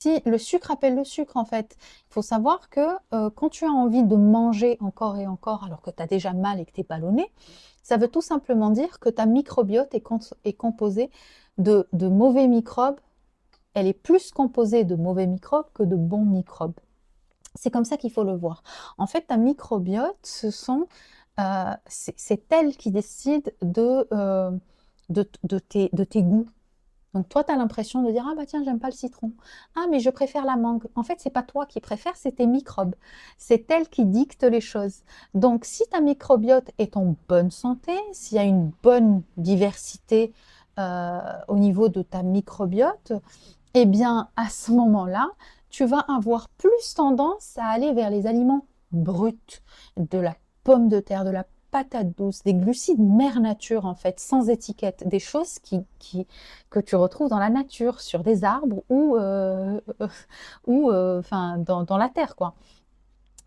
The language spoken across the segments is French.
Si le sucre appelle le sucre, en fait. Il faut savoir que quand tu as envie de manger encore et encore alors que tu as déjà mal et que tu es ballonné, ça veut tout simplement dire que ta microbiote est composée de mauvais microbes. Elle est plus composée de mauvais microbes que de bons microbes. C'est comme ça qu'il faut le voir. En fait, ta microbiote, c'est elle qui décide de tes goûts. Donc toi, tu as l'impression de dire, ah bah tiens, j'aime pas le citron. Ah, mais je préfère la mangue. En fait, c'est pas toi qui préfères, c'est tes microbes. C'est elle qui dicte les choses. Donc si ta microbiote est en bonne santé, s'il y a une bonne diversité au niveau de ta microbiote, eh bien à ce moment-là, tu vas avoir plus tendance à aller vers les aliments bruts, de la pomme de terre, de la patate douce, des glucides mère nature en fait, sans étiquette, des choses que tu retrouves dans la nature, sur des arbres ou dans la terre quoi.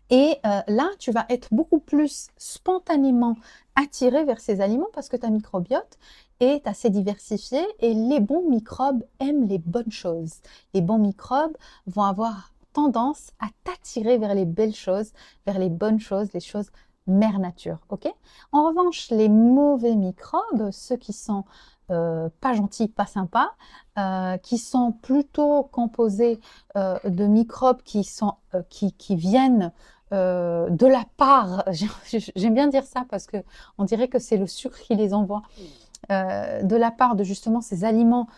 Et là, tu vas être beaucoup plus spontanément attiré vers ces aliments parce que ta microbiote est assez diversifiée et les bons microbes aiment les bonnes choses. Les bons microbes vont avoir tendance à t'attirer vers les belles choses, vers les bonnes choses, les choses mère nature. Ok. En revanche, les mauvais microbes, ceux qui sont pas gentils, pas sympas, qui sont plutôt composés de microbes qui viennent de la part, j'aime bien dire ça parce que on dirait que c'est le sucre qui les envoie, de la part de justement ces aliments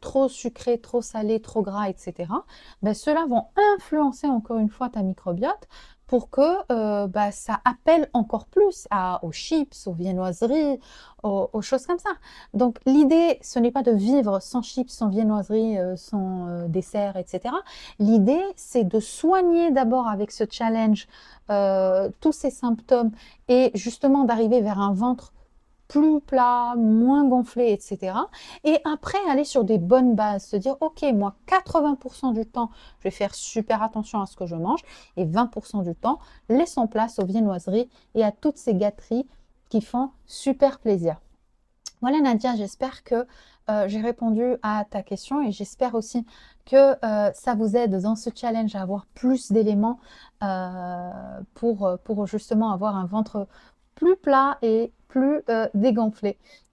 trop sucrés, trop salés, trop gras, etc. Ben, ceux-là vont influencer encore une fois ta microbiote pour que bah, ça appelle encore plus aux chips, aux viennoiseries, aux choses comme ça. Donc l'idée, ce n'est pas de vivre sans chips, sans viennoiseries, sans dessert, etc. L'idée, c'est de soigner d'abord avec ce challenge tous ces symptômes et justement d'arriver vers un ventre plus plat, moins gonflé, etc. Et après, aller sur des bonnes bases, se dire, ok, moi, 80% du temps, je vais faire super attention à ce que je mange, et 20% du temps, laissons place aux viennoiseries et à toutes ces gâteries qui font super plaisir. Voilà Nadia, j'espère que j'ai répondu à ta question et j'espère aussi que ça vous aide dans ce challenge à avoir plus d'éléments pour justement avoir un ventre plus plat et plus dégonflé.